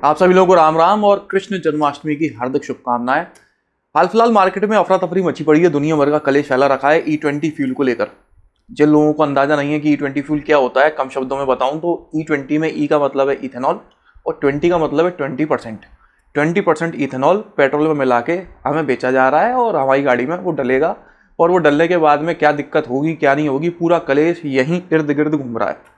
आप सभी लोगों को राम राम और कृष्ण जन्माष्टमी की हार्दिक शुभकामनाएं। हाल फिलहाल मार्केट में अफरा तफरी मची पड़ी है, दुनिया भर का कलेश फैला रखा है E20 फ्यूल को लेकर। जिन लोगों को अंदाजा नहीं है कि E20 फ्यूल क्या होता है, कम शब्दों में बताऊं तो E20 में E का मतलब है इथेनॉल और 20 का मतलब है 20%। 20% इथेनॉल पेट्रोल में मिला के हमें बेचा जा रहा है और हमारी गाड़ी में वो डलेगा, और वो डलने के बाद में क्या दिक्कत होगी क्या नहीं होगी, पूरा कलेश यहीं इर्द गिर्द घूम रहा है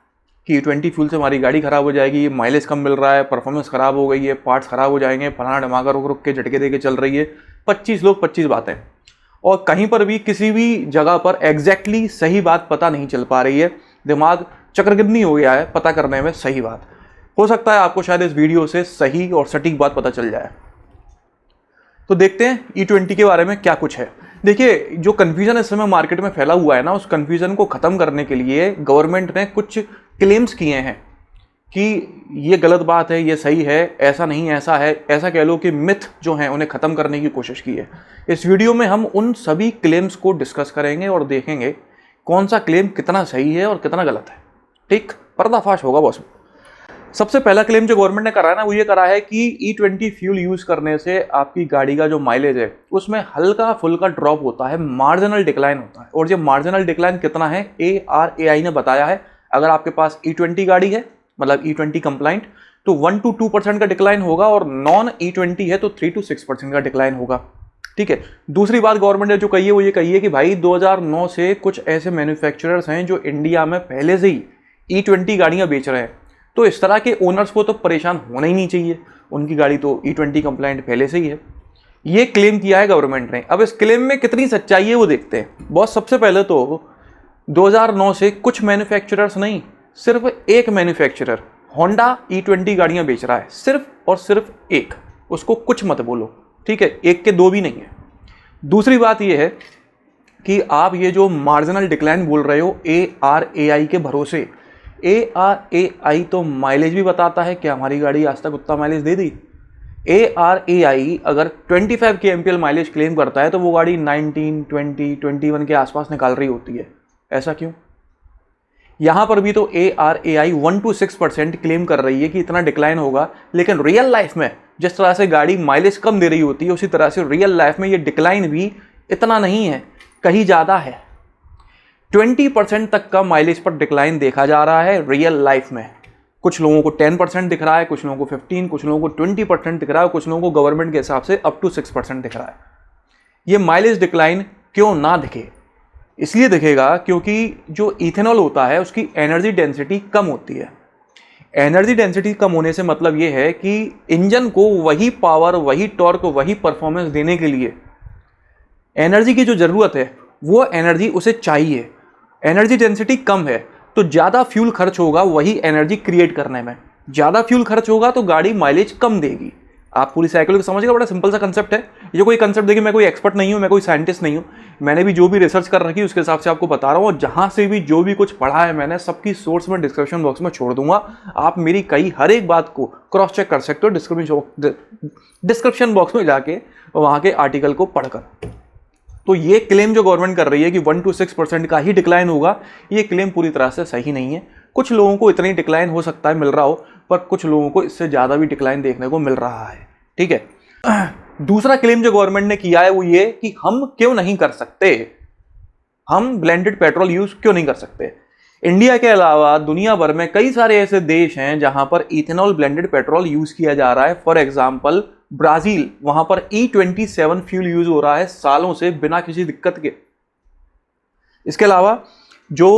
कि E20 फ्यूल से हमारी गाड़ी खराब हो जाएगी, माइलेज कम मिल रहा है, परफॉर्मेंस खराब हो गई है, पार्ट्स खराब हो जाएंगे, फलाना ढमाका रुक रुक के झटके दे के चल रही है। 25 लोग 25 बातें, और कहीं पर भी किसी भी जगह पर एग्जैक्टली सही बात पता नहीं चल पा रही है। दिमाग चक्रगिद्धनी हो गया है पता करने में सही बात। हो सकता है आपको शायद इस वीडियो से सही और सटीक बात पता चल जाए। तो देखते हैं E20 के बारे में क्या कुछ है। देखिए, जो कन्फ्यूजन इस समय मार्केट में फैला हुआ है ना, उस कन्फ्यूजन को खत्म करने के लिए गवर्नमेंट ने कुछ क्लेम्स किए हैं कि ये गलत बात है, ये सही है, ऐसा नहीं ऐसा है, ऐसा कह लो कि मिथ जो हैं उन्हें खत्म करने की कोशिश की है। इस वीडियो में हम उन सभी क्लेम्स को डिस्कस करेंगे और देखेंगे कौन सा क्लेम कितना सही है और कितना गलत है। ठीक, पर्दाफाश होगा बॉस। सबसे पहला क्लेम जो गवर्नमेंट ने करा है ना, वो ये करा है कि E20 फ्यूल यूज करने से आपकी गाड़ी का जो माइलेज है उसमें हल्का फुल्का ड्रॉप होता है, मार्जिनल डिक्लाइन होता है। और ये मार्जिनल डिक्लाइन कितना है, ARAI ने बताया है। अगर आपके पास E20 गाड़ी है, मतलब E20 कंप्लाइंट, तो 1 to 2% का डिक्लाइन होगा, और नॉन E20 है तो 3 to 6% का डिक्लाइन होगा। ठीक है। दूसरी बात गवर्नमेंट ने जो कही है वो ये कही है कि भाई 2009 से कुछ ऐसे मैन्युफैक्चरर्स हैं जो इंडिया में पहले से ही E20 गाड़ियां बेच रहे हैं, तो इस तरह के ओनर्स को तो परेशान होना ही नहीं चाहिए, उनकी गाड़ी तो E20 कंप्लाइंट पहले से ही है। ये क्लेम किया है गवर्नमेंट ने। अब इस क्लेम में कितनी सच्चाई है वो देखते हैं। बहुत सबसे पहले तो 2009 से कुछ मैन्युफैक्चरर्स नहीं, सिर्फ एक मैन्युफैक्चरर होंडा E20 गाड़ियां बेच रहा है, सिर्फ और सिर्फ एक। उसको कुछ मत बोलो, ठीक है, एक के दो भी नहीं है। दूसरी बात यह है कि आप ये जो मार्जिनल डिक्लाइन बोल रहे हो ARAI के भरोसे, ARAI तो माइलेज भी बताता है। क्या हमारी गाड़ी आज तक उतना माइलेज दे दी? ARAI अगर 25 kmpl माइलेज क्लेम करता है तो वो गाड़ी 19, 20, 21 के आसपास निकाल रही होती है। ऐसा क्यों? यहां पर भी तो ARAI 1 to 6% क्लेम कर रही है कि इतना डिक्लाइन होगा, लेकिन रियल लाइफ में जिस तरह से गाड़ी माइलेज कम दे रही होती है उसी तरह से रियल लाइफ में ये डिक्लाइन भी इतना नहीं है, कहीं ज्यादा है। 20% तक का माइलेज पर डिक्लाइन देखा जा रहा है रियल लाइफ में। कुछ लोगों को 10% दिख रहा है, कुछ लोगों को 15, कुछ लोगों को 20% दिख रहा है, कुछ लोगों को गवर्नमेंट के हिसाब से अप टू 6% दिख रहा है। ये माइलेज डिक्लाइन क्यों ना दिखे? इसलिए दिखेगा क्योंकि जो इथेनॉल होता है उसकी एनर्जी डेंसिटी कम होती है। एनर्जी डेंसिटी कम होने से मतलब ये है कि इंजन को वही पावर, वही टॉर्क, वही परफॉर्मेंस देने के लिए एनर्जी की जो जरूरत है वो एनर्जी उसे चाहिए। एनर्जी डेंसिटी कम है तो ज़्यादा फ्यूल खर्च होगा वही एनर्जी क्रिएट करने में। ज़्यादा फ्यूल खर्च होगा तो गाड़ी माइलेज कम देगी। आप पूरी साइकिल को समझिएगा, बड़ा सिंपल सा कंसेप्ट है। ये कोई कंसेप्ट देखिए, मैं कोई एक्सपर्ट नहीं हूँ, मैं कोई साइंटिस्ट नहीं हूँ। मैंने भी जो भी रिसर्च कर रखी है उसके हिसाब से आपको बता रहा हूँ, और जहाँ से भी जो भी कुछ पढ़ा है मैंने, सबकी सोर्स में डिस्क्रिप्शन बॉक्स में छोड़ दूंगा। आप मेरी कई हर एक बात को क्रॉस चेक कर सकते हो डिस्क्रिप्शन बॉक्स में जाके, वहाँ के आर्टिकल को पढ़कर। तो ये क्लेम जो गवर्नमेंट कर रही है कि 1 to 6% का ही डिक्लाइन होगा, ये क्लेम पूरी तरह से सही नहीं है। कुछ लोगों को इतनी डिक्लाइन हो सकता है मिल रहा हो, पर कुछ लोगों को इससे ज़्यादा भी डिक्लाइन देखने को मिल रहा है। ठीक है। दूसरा क्लेम जो गवर्नमेंट ने किया है वो ये कि हम क्यों नहीं कर सकते, हम ब्लेंडेड पेट्रोल यूज क्यों नहीं कर सकते। इंडिया के अलावा दुनिया भर में कई सारे ऐसे देश हैं जहां पर इथेनॉल ब्लेंडेड पेट्रोल यूज किया जा रहा है। फॉर एग्जाम्पल ब्राजील, वहां पर E27 फ्यूल यूज हो रहा है सालों से बिना किसी दिक्कत के। इसके अलावा जो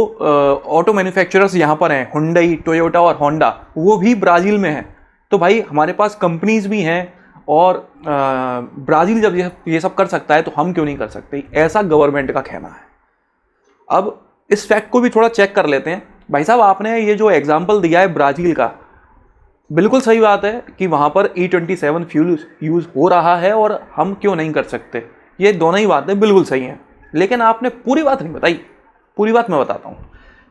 ऑटो मैन्युफैक्चरर्स यहां पर हैं, हुंडई, टोयोटा और होंडा, वो भी ब्राजील में है। तो भाई हमारे पास कंपनीज भी हैं, और ब्राजील जब ये सब कर सकता है तो हम क्यों नहीं कर सकते, ऐसा गवर्नमेंट का कहना है। अब इस फैक्ट को भी थोड़ा चेक कर लेते हैं। भाई साहब, आपने ये जो एग्जाम्पल दिया है ब्राजील का, बिल्कुल सही बात है कि वहाँ पर E27 फ्यूल यूज़ हो रहा है और हम क्यों नहीं कर सकते। ये दोनों ही बातें बिल्कुल सही हैं, लेकिन आपने पूरी बात नहीं बताई। पूरी बात मैं बताता हूँ।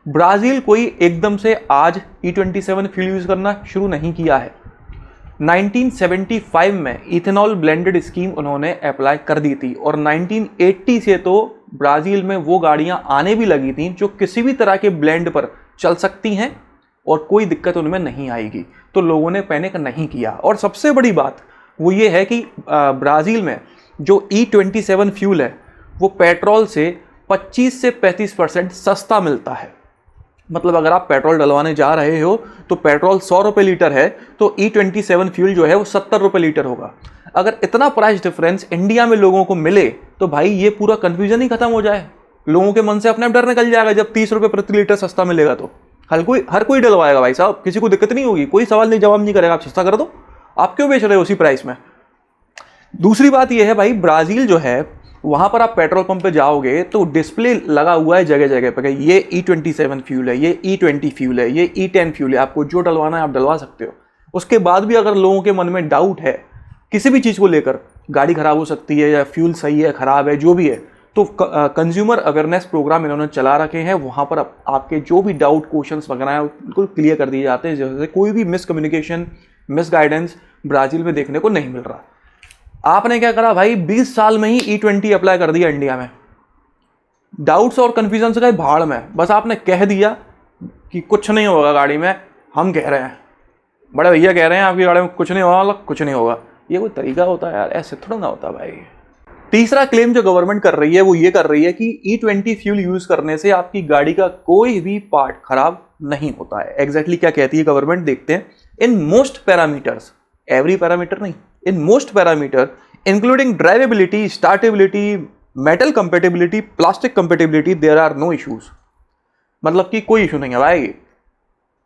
ब्राज़ील कोई एकदम से आज E27 फ्यूल यूज़ करना शुरू नहीं किया है। 1975 में इथेनॉल ब्लेंडेड स्कीम उन्होंने अप्लाई कर दी थी, और 1980 से तो ब्राज़ील में वो गाड़ियाँ आने भी लगी थी जो किसी भी तरह के ब्लेंड पर चल सकती हैं और कोई दिक्कत उनमें नहीं आएगी, तो लोगों ने पैनिक नहीं किया। और सबसे बड़ी बात वो ये है कि ब्राज़ील में जो E27 फ्यूल है वो पेट्रोल से 25 से 35% सस्ता मिलता है। मतलब अगर आप पेट्रोल डलवाने जा रहे हो तो पेट्रोल 100 रुपये लीटर है, तो E27 फ्यूल जो है वो 70 रुपये लीटर होगा। अगर इतना प्राइस डिफरेंस इंडिया में लोगों को मिले तो भाई ये पूरा कन्फ्यूजन ही खत्म हो जाए, लोगों के मन से अपने आप डर निकल जाएगा। जब 30 रुपये प्रति लीटर सस्ता मिलेगा तो हर कोई डलवाएगा भाई साहब, किसी को दिक्कत नहीं होगी, कोई सवाल नहीं जवाब नहीं करेगा, आप सस्ता कर दो, आप क्यों बेच रहे हो उसी प्राइस में। दूसरी बात यह है भाई, ब्राज़ील जो है वहाँ पर आप पेट्रोल पंप पे जाओगे तो डिस्प्ले लगा हुआ है जगह जगह पे, ये E27 फ्यूल है, ये E20 फ्यूल है, ये E10 फ्यूल है, आपको जो डलवाना है आप डलवा सकते हो। उसके बाद भी अगर लोगों के मन में डाउट है किसी भी चीज़ को लेकर, गाड़ी ख़राब हो सकती है या फ्यूल सही है ख़राब है जो भी है, तो कंज्यूमर अवेयरनेस प्रोग्राम इन्होंने चला रखे हैं। वहाँ पर आपके जो भी डाउट क्वेश्चंस वगैरह हैं बिल्कुल क्लियर कर दिए जाते हैं, जैसे कोई भी मिसकम्युनिकेशन मिसगाइडेंस ब्राज़ील में देखने को नहीं मिल रहा। आपने क्या करा भाई, 20 साल में ही E20 अप्लाई कर दिया इंडिया में, डाउट्स और कन्फ्यूजन से गए भाड़ में। बस आपने कह दिया कि कुछ नहीं होगा गाड़ी में, हम कह रहे हैं, बड़े भैया कह रहे हैं आपकी गाड़ी में कुछ नहीं होगा, कुछ नहीं होगा। ये कोई तरीका होता है यार, ऐसे थोड़ा ना होता भाई। तीसरा क्लेम जो गवर्नमेंट कर रही है वो ये कर रही है कि E20 फ्यूल यूज करने से आपकी गाड़ी का कोई भी पार्ट खराब नहीं होता है। एग्जैक्टली क्या कहती है गवर्नमेंट, देखते हैं। In most parameters, every parameter नहीं, in most parameter including drivability, startability, metal compatibility, plastic compatibility, there are no issues. मतलब कि कोई इशू नहीं है भाई,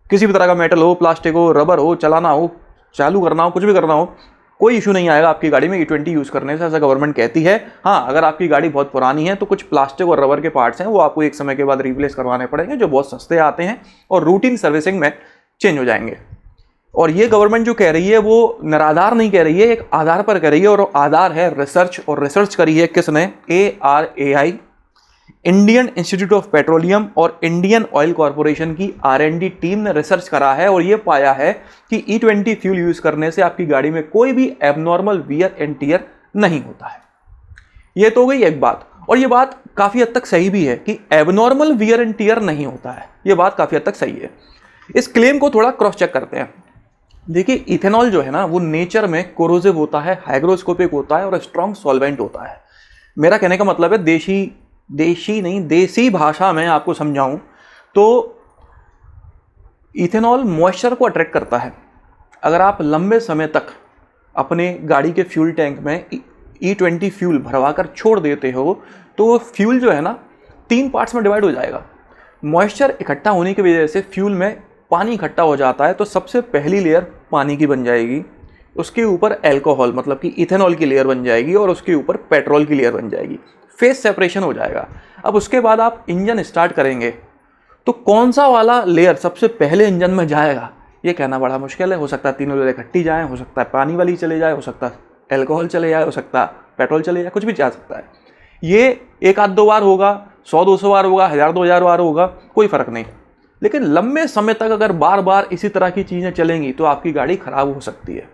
किसी भी तरह का मेटल हो, प्लास्टिक हो, रबर हो, चलाना हो, चालू करना हो, कुछ भी करना हो, कोई इशू नहीं आएगा आपकी गाड़ी में E20 यूज़ करने से, ऐसा गवर्नमेंट कहती है। हाँ, अगर आपकी गाड़ी बहुत पुरानी है तो कुछ प्लास्टिक और रबर के पार्ट्स हैं वो आपको एक समय के बाद रिप्लेस करवाने पड़ेंगे, जो बहुत सस्ते आते हैं और रूटीन सर्विसिंग में चेंज हो जाएंगे। और ये गवर्नमेंट जो कह रही है वो निराधार नहीं कह रही है, एक आधार पर कह रही है, और आधार है रिसर्च। और रिसर्च करी है किसने? ARAI, Indian institute of petroleum और इंडियन ऑयल कॉरपोरेशन की R&D टीम ने रिसर्च करा है और ये पाया है कि E20 फ्यूल यूज करने से आपकी गाड़ी में कोई भी एबनॉर्मल वियर एंड टियर नहीं होता है। ये तो गई एक बात, और ये बात काफी हद तक सही भी है कि एबनॉर्मल वियर एंड टियर नहीं होता है, ये बात काफी हद तक सही है। इस क्लेम को थोड़ा क्रॉस चेक करते हैं। देखिए, इथेनॉल जो है ना वो नेचर में कोरोसिव होता है, हाइग्रोस्कोपिक होता है और स्ट्रॉन्ग सॉल्वेंट होता है। मेरा कहने का मतलब है देसी भाषा में आपको समझाऊं तो इथेनॉल मॉइस्चर को अट्रैक्ट करता है। अगर आप लंबे समय तक अपने गाड़ी के फ्यूल टैंक में E20 फ्यूल भरवा कर छोड़ देते हो तो वो फ्यूल जो है ना 3 पार्ट्स में डिवाइड हो जाएगा। मॉइस्चर इकट्ठा होने की वजह से फ्यूल में पानी इकट्ठा हो जाता है, तो सबसे पहली लेयर पानी की बन जाएगी, उसके ऊपर अल्कोहल मतलब कि इथेनॉल की लेयर बन जाएगी और उसके ऊपर पेट्रोल की लेयर बन जाएगी। फेस सेपरेशन हो जाएगा। अब उसके बाद आप इंजन स्टार्ट करेंगे तो कौन सा वाला लेयर सबसे पहले इंजन में जाएगा ये कहना बड़ा मुश्किल है। हो सकता है तीनों लेयर इकट्ठी जाएं, हो सकता है पानी वाली चले जाए, हो सकता है अल्कोहल चले जाए, हो सकता है पेट्रोल चले जाए, कुछ भी जा सकता है। ये एक आध दो बार होगा, 100-200 बार होगा, 1000-2000 बार होगा, कोई फर्क नहीं। लेकिन लंबे समय तक अगर बार बार इसी तरह की चीज़ें चलेंगी तो आपकी गाड़ी ख़राब हो सकती है।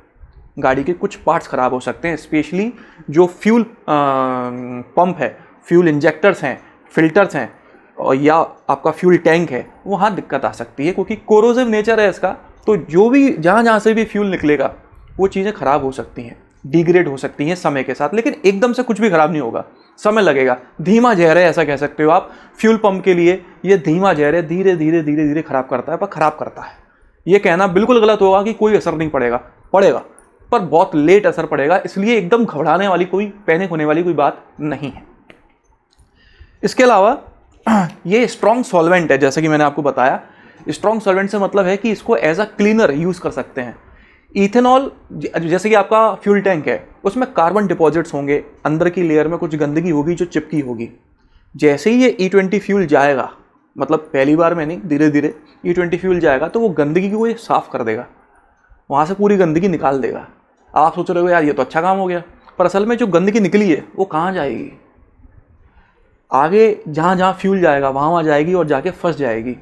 गाड़ी के कुछ पार्ट्स ख़राब हो सकते हैं, स्पेशली जो फ्यूल पंप है, फ्यूल इंजेक्टर्स हैं, फिल्टर्स हैं, और या आपका फ्यूल टैंक है, वहाँ दिक्कत आ सकती है क्योंकि कोरोसिव नेचर है इसका। तो जो भी जहाँ से भी फ्यूल निकलेगा वो चीज़ें ख़राब हो सकती हैं, डिग्रेड हो सकती हैं समय के साथ। लेकिन एकदम से कुछ भी ख़राब नहीं होगा, समय लगेगा। धीमा जहर है ऐसा कह सकते हो आप। फ्यूल पंप के लिए ये धीमा जहर है, धीरे धीरे ख़राब करता है, पर ख़राब करता है। ये कहना बिल्कुल गलत होगा कि कोई असर नहीं पड़ेगा, पर बहुत लेट असर पड़ेगा। इसलिए एकदम घबराने वाली, कोई पैनिक होने वाली कोई बात नहीं है। इसके अलावा ये स्ट्रॉन्ग सॉल्वेंट है, जैसे कि मैंने आपको बताया। स्ट्रॉन्ग सॉल्वेंट से मतलब है कि इसको एज अ क्लीनर यूज़ कर सकते हैं। इथेनॉल जैसे कि आपका फ्यूल टैंक है, उसमें कार्बन डिपॉजिट्स होंगे, अंदर की लेयर में कुछ गंदगी होगी जो चिपकी होगी। जैसे ही ये E20 फ्यूल जाएगा, मतलब पहली बार में नहीं, धीरे धीरे E20 फ्यूल जाएगा तो वो गंदगी को ये साफ़ कर देगा, वहाँ से पूरी गंदगी निकाल देगा। आप सोच रहे हो यार ये तो अच्छा काम हो गया, पर असल में जो गंदगी निकली है वो कहाँ जाएगी? आगे जहाँ जहाँ फ्यूल जाएगा वहाँ जाएगी और जाके फंस जाएगी।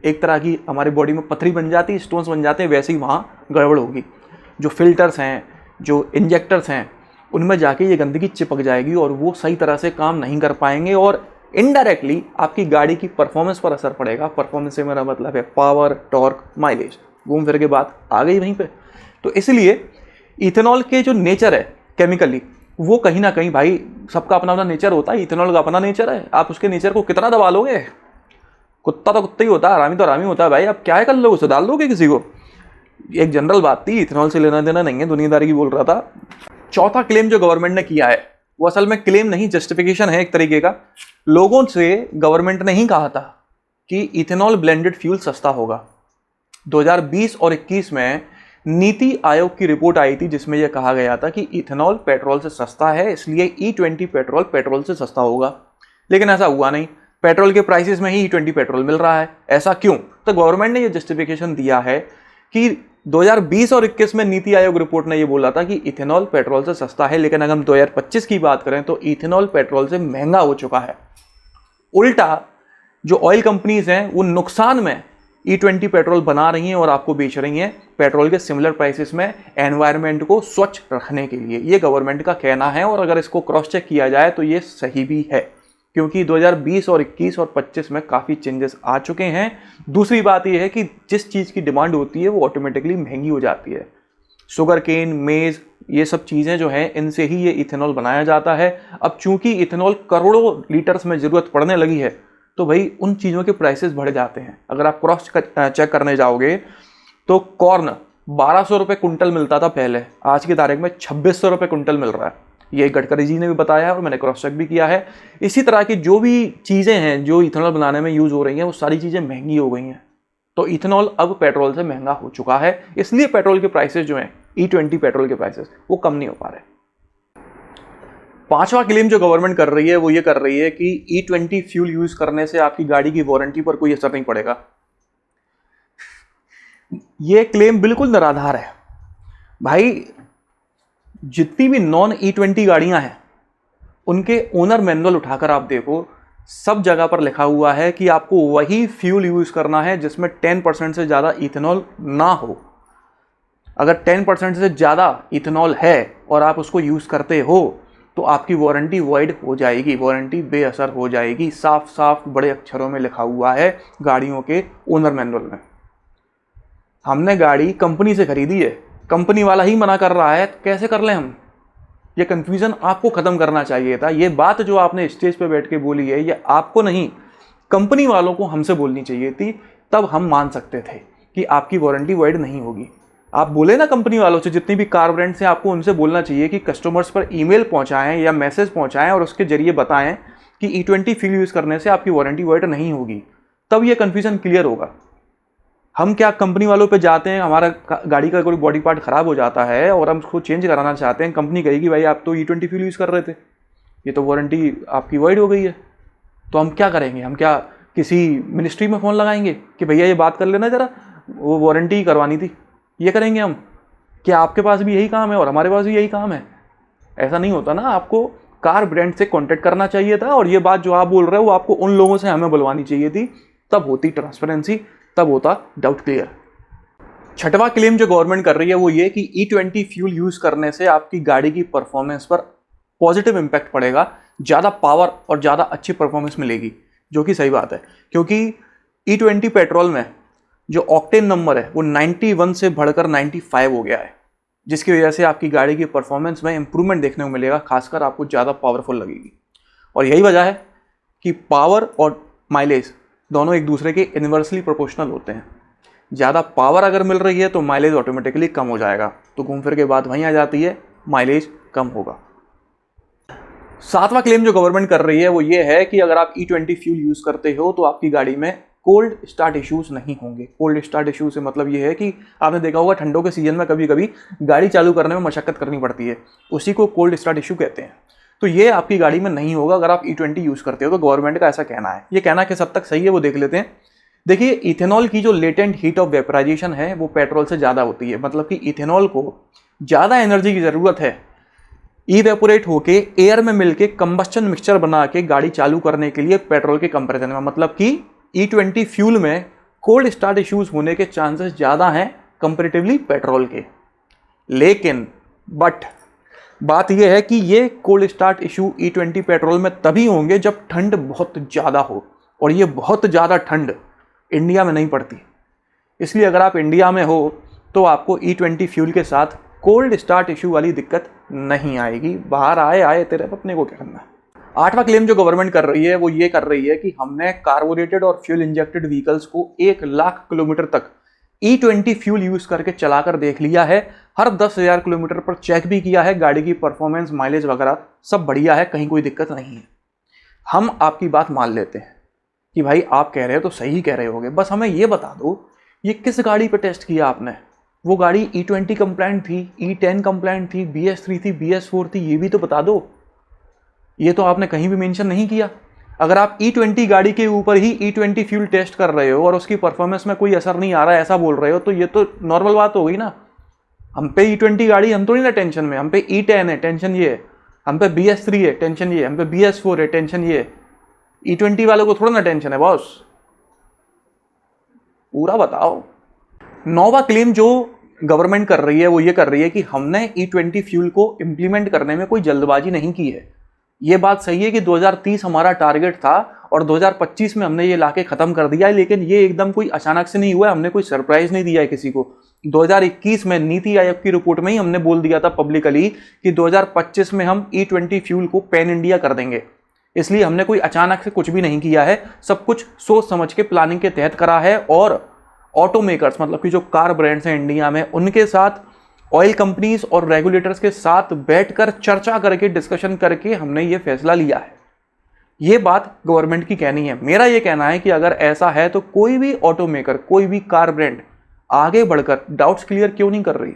एक तरह की हमारी बॉडी में पथरी बन जाती है, स्टोन्स बन जाते हैं, वैसे ही वहाँ गड़बड़ होगी। जो फिल्टर्स हैं, जो इंजेक्टर्स हैं, उनमें जाके ये गंदगी चिपक जाएगी और वो सही तरह से काम नहीं कर पाएंगे और इनडायरेक्टली आपकी गाड़ी की परफॉर्मेंस पर असर पड़ेगा। परफॉर्मेंस से मेरा मतलब है पावर, टॉर्क, माइलेज, घूम फिर के बात आ गई वहीं पे। तो इसलिए इथेनॉल के जो नेचर है केमिकली, वो कहीं ना कहीं भाई सबका अपना अपना नेचर होता है, इथेनॉल का अपना नेचर है। आप उसके नेचर को कितना दबा लोगे? कुत्ता तो कुत्ता ही होता है, हरामी तो हरामी होता है भाई। आप क्या कर लोगे? उसे डाल दोगे किसी को? एक जनरल बात थी, इथेनॉल से लेना देना नहीं है, दुनियादारी की बोल रहा था। चौथा क्लेम जो गवर्नमेंट ने किया है वो असल में क्लेम नहीं, जस्टिफिकेशन है एक तरीके का। लोगों से गवर्नमेंट ने ही कहा था कि इथेनॉल ब्लेंडेड फ्यूल सस्ता होगा। 2020 और 21 में नीति आयोग की रिपोर्ट आई थी जिसमें यह कहा गया था कि इथेनॉल पेट्रोल से सस्ता है, इसलिए E20 पेट्रोल से सस्ता होगा। लेकिन ऐसा हुआ नहीं। पेट्रोल के प्राइसेस में ही E20 पेट्रोल मिल रहा है। ऐसा क्यों? तो गवर्नमेंट ने यह जस्टिफिकेशन दिया है कि 2020 और 21 में नीति आयोग रिपोर्ट ने यह बोला था कि इथेनॉल पेट्रोल से सस्ता है, लेकिन अगर हम 2025 की बात करें तो इथेनॉल पेट्रोल से महंगा हो चुका है। उल्टा जो ऑयल कंपनीज हैं वो नुकसान में E20 पेट्रोल बना रही हैं और आपको बेच रही हैं पेट्रोल के सिमिलर प्राइसेस में, एनवायरनमेंट को स्वच्छ रखने के लिए। ये गवर्नमेंट का कहना है और अगर इसको क्रॉस चेक किया जाए तो ये सही भी है, क्योंकि 2020 और 21 और 25 में काफ़ी चेंजेस आ चुके हैं। दूसरी बात यह है कि जिस चीज़ की डिमांड होती है वो ऑटोमेटिकली महंगी हो जाती है। शुगर केन, मेज़, ये सब चीज़ें जो हैं इनसे ही ये इथेनॉल बनाया जाता है। अब चूंकि इथेनॉल करोड़ों लीटर्स में ज़रूरत पड़ने लगी है तो भाई उन चीज़ों के प्राइसेस बढ़ जाते हैं। अगर आप क्रॉस चेक करने जाओगे तो कॉर्न 1200 रुपये कुंटल मिलता था पहले, आज की तारीख में 2600 रुपये कुंटल मिल रहा है। ये गडकरी जी ने भी बताया है और मैंने क्रॉस चेक भी किया है। इसी तरह की जो भी चीज़ें हैं जो इथेनॉल बनाने में यूज़ हो रही हैं वो सारी चीज़ें महंगी हो गई हैं। तो इथेनॉल अब पेट्रोल से महंगा हो चुका है, इसलिए पेट्रोल के प्राइसेस जो हैं E20 पेट्रोल के प्राइसेस वो कम नहीं हो पा रहे। पांचवा क्लेम जो गवर्नमेंट कर रही है वो ये कर रही है कि E20 फ्यूल यूज करने से आपकी गाड़ी की वारंटी पर कोई असर नहीं पड़ेगा। ये क्लेम बिल्कुल निराधार है भाई। जितनी भी नॉन E20 गाड़ियां हैं उनके ओनर मैनुअल उठाकर आप देखो, सब जगह पर लिखा हुआ है कि आपको वही फ्यूल यूज करना है जिसमें 10% से ज्यादा इथेनॉल ना हो। अगर 10% से ज्यादा इथेनॉल है और आप उसको यूज करते हो तो आपकी वारंटी वॉइड हो जाएगी, वारंटी बेअसर हो जाएगी। साफ साफ बड़े अक्षरों में लिखा हुआ है गाड़ियों के ओनर मैनुअल में। हमने गाड़ी कंपनी से खरीदी है, कंपनी वाला ही मना कर रहा है, तो कैसे कर लें हम? ये कंफ्यूजन आपको खत्म करना चाहिए था। ये बात जो आपने स्टेज पे बैठ के बोली है ये आपको नहीं, कंपनी वालों को हमसे बोलनी चाहिए थी, तब हम मान सकते थे कि आपकी वारंटी वॉइड नहीं होगी। आप बोले ना कंपनी वालों से, जितनी भी कार ब्रांड्स हैं आपको उनसे बोलना चाहिए कि कस्टमर्स पर ईमेल पहुंचाएं या मैसेज पहुंचाएं और उसके जरिए बताएं कि E20 फ्यूल यूज करने से आपकी वारंटी वॉइड नहीं होगी, तब ये कंफ्यूजन क्लियर होगा। हम क्या कंपनी वालों पे जाते हैं, हमारा गाड़ी का कोई बॉडी पार्ट खराब हो जाता है और हम उसको चेंज कराना चाहते हैं, कंपनी कहेगी भाई आप तो E20 फ्यूल यूज कर रहे थे, ये तो वारंटी आपकी वॉइड हो गई है। तो हम क्या करेंगे? हम क्या किसी मिनिस्ट्री में फ़ोन लगाएंगे कि भैया ये बात कर लेना ज़रा, वो वारंटी करवानी थी? ये करेंगे हम? क्या आपके पास भी यही काम है और हमारे पास भी यही काम है? ऐसा नहीं होता ना। आपको कार ब्रांड से कांटेक्ट करना चाहिए था और ये बात जो आप बोल रहे हो वो आपको उन लोगों से हमें बुलवानी चाहिए थी, तब होती ट्रांसपेरेंसी, तब होता डाउट क्लियर। छठवां क्लेम जो गवर्नमेंट कर रही है वो ये कि E20 फ्यूल यूज करने से आपकी गाड़ी की परफॉर्मेंस पर पॉजिटिव इंपैक्ट पड़ेगा, ज़्यादा पावर और ज़्यादा अच्छी परफॉर्मेंस मिलेगी, जो कि सही बात है। क्योंकि E20 पेट्रोल में जो ऑक्टेन नंबर है वो 91 से बढ़कर 95 हो गया है, जिसकी वजह से आपकी गाड़ी की परफॉर्मेंस में इंप्रूवमेंट देखने को मिलेगा, खासकर आपको ज़्यादा पावरफुल लगेगी। और यही वजह है कि पावर और माइलेज दोनों एक दूसरे के इन्वर्सली प्रोपोर्शनल होते हैं। ज़्यादा पावर अगर मिल रही है तो माइलेज ऑटोमेटिकली कम हो जाएगा, तो घूम फिर के बात वहीं आ जाती है, माइलेज कम होगा। सातवां क्लेम जो गवर्नमेंट कर रही है वो ये है कि अगर आप E20 फ्यूल यूज़ करते हो तो आपकी गाड़ी में कोल्ड स्टार्ट इश्यूज नहीं होंगे। कोल्ड स्टार्ट इश्यूज से मतलब ये है कि आपने देखा होगा ठंडों के सीजन में कभी कभी गाड़ी चालू करने में मशक्कत करनी पड़ती है, उसी को कोल्ड स्टार्ट इशू कहते हैं। तो ये आपकी गाड़ी में नहीं होगा अगर आप E20 यूज़ करते हो, तो गवर्नमेंट का ऐसा कहना है। ये कहना किस हद तक सही है वो देख लेते हैं। देखिए, इथेनॉल की जो लेटेंट हीट ऑफ वेपराइजेशन है वो पेट्रोल से ज़्यादा होती है। मतलब कि इथेनॉल को ज़्यादा एनर्जी की ज़रूरत है इवेपोरेट होके एयर में मिलके कंबस्टन मिक्सचर बना के गाड़ी चालू करने के लिए पेट्रोल के कंपैरिजन में। मतलब कि E20 फ्यूल में कोल्ड स्टार्ट इश्यूज होने के चांसेस ज़्यादा हैं कंपैरेटिवली पेट्रोल के। लेकिन बट बात यह है कि ये cold start issue E20 petrol में तभी होंगे जब ठंड बहुत ज़्यादा हो, और ये बहुत ज़्यादा ठंड इंडिया में नहीं पड़ती। इसलिए अगर आप इंडिया में हो तो आपको E20 फ्यूल के साथ कोल्ड स्टार्ट इशू वाली दिक्कत नहीं आएगी। बाहर आए तेरे अपने को क्या करना है। 8वां क्लेम जो गवर्नमेंट कर रही है वो ये कर रही है कि हमने कार्बोरेटेड और फ्यूल इंजेक्टेड व्हीकल्स को 1 लाख किलोमीटर तक E20 फ्यूल यूज करके चलाकर देख लिया है। हर 10,000 किलोमीटर पर चेक भी किया है, गाड़ी की परफॉर्मेंस, माइलेज वगैरह सब बढ़िया है, कहीं कोई दिक्कत नहीं है। हम आपकी बात मान लेते हैं कि भाई आप कह रहे हो तो सही कह रहे होगे, बस हमें ये बता दो ये किस गाड़ी पे टेस्ट किया आपने। वो गाड़ी E20 कंप्लाइंट थी, E10 कंप्लाइंट थी, BS3 थी, BS4 थी, ये भी तो बता दो। ये तो आपने कहीं भी मेंशन नहीं किया। अगर आप E20 गाड़ी के ऊपर ही E20 फ्यूल टेस्ट कर रहे हो और उसकी परफॉर्मेंस में कोई असर नहीं आ रहा है ऐसा बोल रहे हो, तो ये तो नॉर्मल बात हो गई ना। हम पे E20 गाड़ी, हम तो नहीं ना टेंशन में, हम पे E10 है, टेंशन ये है। हम पे BS3 है, टेंशन ये है। हम पे BS4 है, टेंशन ये है। E20 वालों को थोड़ा ना टेंशन है बॉस, पूरा बताओ। 9वां क्लेम जो गवर्नमेंट कर रही है वो ये कर रही है कि हमने E20 फ्यूल को इंप्लीमेंट करने में कोई जल्दबाजी नहीं की है। ये बात सही है कि 2030 हमारा टारगेट था और 2025 में हमने ये लाके खत्म कर दिया है, लेकिन ये एकदम कोई अचानक से नहीं हुआ है, हमने कोई सरप्राइज नहीं दिया है किसी को। 2021 में नीति आयोग की रिपोर्ट में ही हमने बोल दिया था पब्लिकली कि 2025 में हम E20 फ्यूल को पैन इंडिया कर देंगे। इसलिए हमने कोई अचानक से कुछ भी नहीं किया है, सब कुछ सोच समझ के प्लानिंग के तहत करा है। और ऑटो मेकर्स मतलब कि जो कार ब्रांड्स हैं इंडिया में, उनके साथ ऑयल कंपनीज और रेगुलेटर्स के साथ बैठकर चर्चा करके, डिस्कशन करके हमने ये फैसला लिया है। ये बात गवर्नमेंट की कहनी है। मेरा ये कहना है कि अगर ऐसा है तो कोई भी ऑटो मेकर, कोई भी कार ब्रांड आगे बढ़कर डाउट्स क्लियर क्यों नहीं कर रही।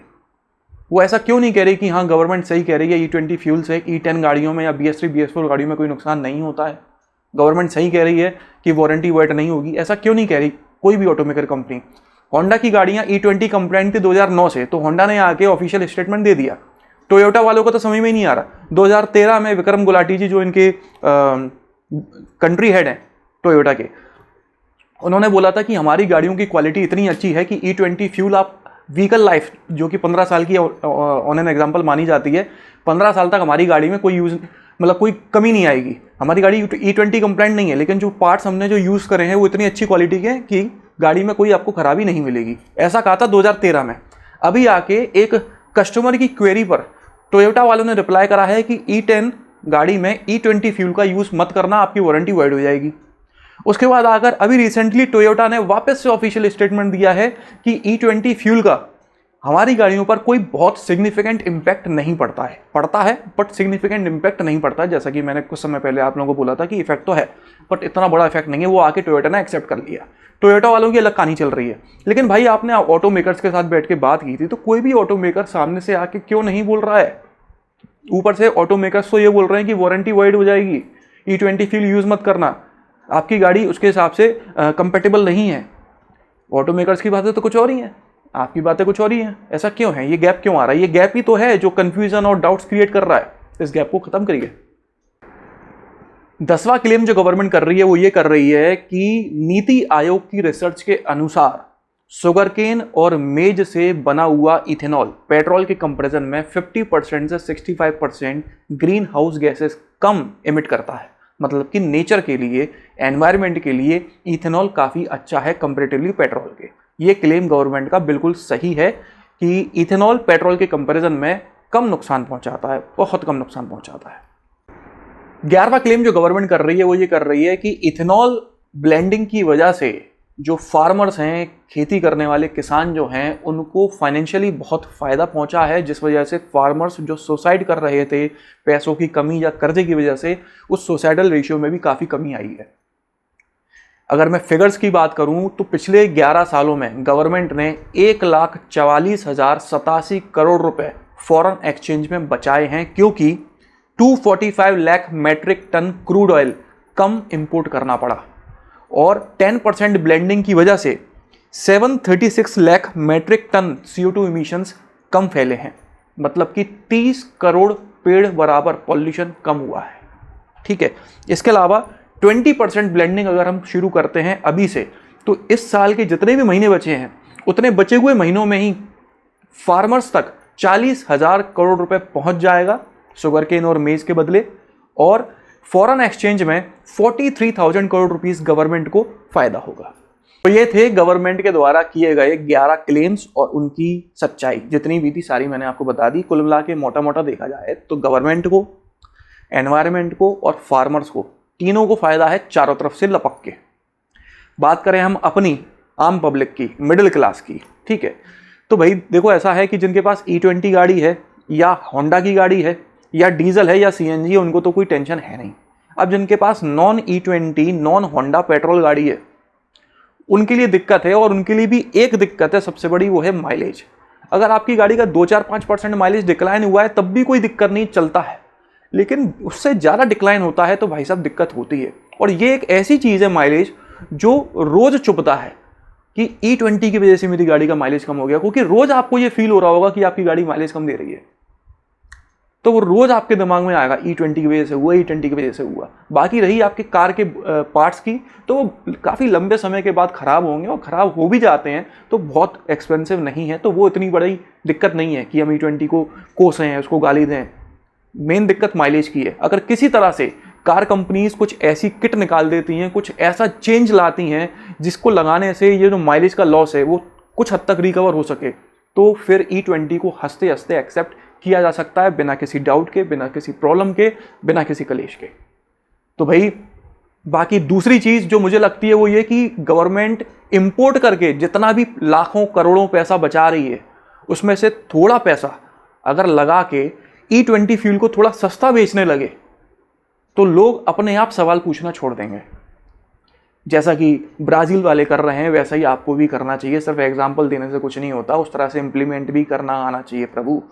वो ऐसा क्यों नहीं कह रही कि हाँ गवर्नमेंट सही कह रही है, E20 फ्यूल से E10 गाड़ियों में या BS3 BS4 गाड़ियों में कोई नुकसान नहीं होता है। गवर्नमेंट सही कह रही है कि वारंटी वाइट नहीं होगी, ऐसा क्यों नहीं कह रही कोई भी ऑटोमेकर कंपनी। होंडा की गाड़ियां E20 कंप्लाइंट थी 2009 से, तो होंडा ने आके ऑफिशियल स्टेटमेंट दे दिया। टोयोटा वालों को तो समझ में ही नहीं आ रहा। 2013 में विक्रम गुलाटी जी जो इनके कंट्री हेड हैं टोयोटा के, उन्होंने बोला था कि हमारी गाड़ियों की क्वालिटी इतनी अच्छी है कि E20 फ्यूल आप व्हीकल लाइफ जो कि 15 साल की ऑन एन एग्जाम्पल मानी जाती है, 15 साल तक हमारी गाड़ी में कोई यूज मतलब कोई कमी नहीं आएगी। हमारी गाड़ी E20 कंप्लाइंट नहीं है, लेकिन जो पार्ट्स हमने जो यूज़ करे हैं वो इतनी अच्छी क्वालिटी के कि गाड़ी में कोई आपको खराबी नहीं मिलेगी। ऐसा कहा था 2013 में। अभी आके एक कस्टमर की क्वेरी पर टोयोटा वालों ने रिप्लाई करा है कि E10 गाड़ी में E20 फ्यूल का यूज़ मत करना, आपकी वारंटी वाइड हो जाएगी। उसके बाद आकर अभी रिसेंटली टोयोटा ने वापस से ऑफिशियल स्टेटमेंट दिया है कि E20 फ्यूल का हमारी गाड़ियों पर कोई बहुत सिग्निफिकेंट इम्पैक्ट नहीं पड़ता है बट सिग्निफिकेंट इम्पैक्ट नहीं पड़ता है। जैसा कि मैंने कुछ समय पहले आप लोगों को बोला था कि इफेक्ट तो है बट इतना बड़ा इफेक्ट नहीं है। वो आके टोयोटा ने एक्सेप्ट कर लिया। टोयोटा वालों की अलग कहानी चल रही है। लेकिन भाई आपने ऑटो मेकर्स के साथ बैठ के बात की थी, तो कोई भी ऑटो मेकर सामने से आके क्यों नहीं बोल रहा है। ऊपर से ऑटो मेकर्स तो ये बोल रहे हैं कि वारंटी वाइड हो जाएगी, E20 फ्यूल यूज़ मत करना, आपकी गाड़ी उसके हिसाब से कंपेटेबल नहीं है। ऑटो मेकर्स की बातें तो कुछ और ही हैं, आपकी बातें कुछ और ही हैं। ऐसा क्यों है, ये गैप क्यों आ रहा है। ये गैप ही तो है जो कंफ्यूजन और डाउट्स क्रिएट कर रहा है। इस गैप को खत्म करिए। 10वां क्लेम जो गवर्नमेंट कर रही है वो ये कर रही है कि नीति आयोग की रिसर्च के अनुसार शुगरकेन और मेज से बना हुआ इथेनॉल पेट्रोल के कंपैरिजन में 50% से 65% ग्रीन हाउस गैसेस कम इमिट करता है। मतलब कि नेचर के लिए, एनवायरनमेंट के लिए इथेनॉल काफ़ी अच्छा है कंपैरेटिवली पेट्रोल के। ये क्लेम गवर्नमेंट का बिल्कुल सही है कि इथेनॉल पेट्रोल के कंपैरिजन में कम नुकसान पहुंचाता है, बहुत कम नुकसान पहुंचाता है। 11वां क्लेम जो गवर्नमेंट कर रही है वो ये कर रही है कि इथेनॉल ब्लेंडिंग की वजह से जो फार्मर्स हैं, खेती करने वाले किसान जो हैं, उनको फाइनेंशियली बहुत फ़ायदा पहुंचा है, जिस वजह से फार्मर्स जो सुसाइड कर रहे थे पैसों की कमी या कर्जे की वजह से, उस सुसाइडल रेशियो में भी काफ़ी कमी आई है। अगर मैं फिगर्स की बात करूं तो पिछले 11 सालों में गवर्नमेंट ने 1,44,087 करोड़ रुपए फॉरेन एक्सचेंज में बचाए हैं, क्योंकि 245 lakh metric ton crude oil कम इंपोर्ट करना पड़ा और 10% ब्लेंडिंग की वजह से 736 lakh metric ton CO2 emissions कम फैले हैं। मतलब कि 30 करोड़ पेड़ बराबर पॉल्यूशन कम हुआ है। ठीक है, इसके अलावा 20% ब्लेंडिंग अगर हम शुरू करते हैं अभी से, तो इस साल के जितने भी महीने बचे हैं उतने बचे हुए महीनों में ही फार्मर्स तक 40,000 करोड़ रुपए पहुंच जाएगा शुगर केन और मेज के बदले, और फॉरेन एक्सचेंज में 43,000 करोड़ रुपीस गवर्नमेंट को फायदा होगा। तो ये थे गवर्नमेंट के द्वारा किए गए 11 क्लेम्स और उनकी सच्चाई जितनी भी थी सारी मैंने आपको बता दी। कुल मिला के मोटा मोटा देखा जाए तो गवर्नमेंट को, एनवायरनमेंट को और फार्मर्स को, तीनों को फायदा है चारों तरफ से लपक के। बात करें हम अपनी आम पब्लिक की, मिडिल क्लास की, ठीक है, तो भाई देखो ऐसा है कि जिनके पास E20 गाड़ी है या होंडा की गाड़ी है या डीजल है या CNG है, उनको तो कोई टेंशन है नहीं। अब जिनके पास non E20 non Honda petrol गाड़ी है उनके लिए दिक्कत है, और उनके लिए भी एक दिक्कत है सबसे बड़ी, वो है माइलेज। अगर आपकी गाड़ी का 2-4-5% माइलेज डिक्लाइन हुआ है तब भी कोई दिक्कत नहीं, चलता है, लेकिन उससे ज़्यादा डिक्लाइन होता है तो भाई साहब दिक्कत होती है। और ये एक ऐसी चीज़ है माइलेज जो रोज़ चुभता है कि E20 की वजह से मेरी गाड़ी का माइलेज कम हो गया, क्योंकि रोज़ आपको ये फील हो रहा होगा कि आपकी गाड़ी माइलेज कम दे रही है, तो वो रोज़ आपके दिमाग में आएगा E20 की वजह से हुआ, E20 की वजह से हुआ। बाकी रही आपके कार के पार्ट्स की, तो वो काफ़ी लंबे समय के बाद ख़राब होंगे, और ख़राब हो भी जाते हैं तो बहुत एक्सपेंसिव नहीं है, तो वो इतनी बड़ी दिक्कत नहीं है कि हम E20 को कोसें, उसको गाली दें। मेन दिक्कत माइलेज की है। अगर किसी तरह से कार कंपनीज कुछ ऐसी किट निकाल देती हैं, कुछ ऐसा चेंज लाती हैं जिसको लगाने से ये जो माइलेज का लॉस है वो कुछ हद तक रिकवर हो सके, तो फिर E20 को हंसते हंसते एक्सेप्ट किया जा सकता है, बिना किसी डाउट के, बिना किसी प्रॉब्लम के, बिना किसी कलेश के। तो भाई बाकी दूसरी चीज़ जो मुझे लगती है वो ये कि गवर्नमेंट इंपोर्ट करके जितना भी लाखों करोड़ों पैसा बचा रही है, उसमें से थोड़ा पैसा अगर लगा के E20 फ्यूल को थोड़ा सस्ता बेचने लगे तो लोग अपने आप सवाल पूछना छोड़ देंगे। जैसा कि ब्राज़ील वाले कर रहे हैं वैसा ही आपको भी करना चाहिए। सिर्फ एग्जाम्पल देने से कुछ नहीं होता, उस तरह से इम्प्लीमेंट भी करना आना चाहिए। प्रभु,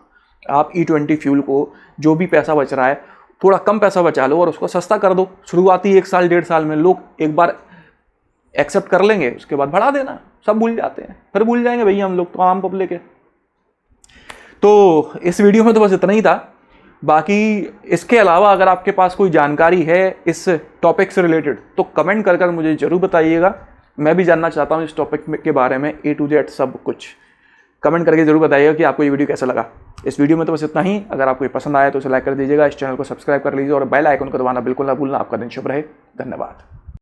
आप E20 फ्यूल को जो भी पैसा बच रहा है थोड़ा कम पैसा बचा लो और उसको सस्ता कर दो। शुरुआती 1 साल 1.5 साल में लोग एक बार एक्सेप्ट कर लेंगे, उसके बाद बढ़ा देना, सब भूल जाते हैं, फिर भूल जाएंगे भैया हम लोग तो आम पब्लिक है। तो इस वीडियो में तो बस इतना ही था। बाकी इसके अलावा अगर आपके पास कोई जानकारी है इस टॉपिक से रिलेटेड तो कमेंट कर कर मुझे ज़रूर बताइएगा। मैं भी जानना चाहता हूँ इस टॉपिक के बारे में A to Z सब कुछ। कमेंट करके जरूर बताइएगा कि आपको ये वीडियो कैसा लगा। इस वीडियो में तो बस इतना ही। अगर आपको ये पसंद आया तो इसे लाइक कर दीजिएगा, इस चैनल को सब्सक्राइब कर लीजिए और बेल आइकन को दबाना बिल्कुल ना भूलना। आपका दिन शुभ रहे। धन्यवाद।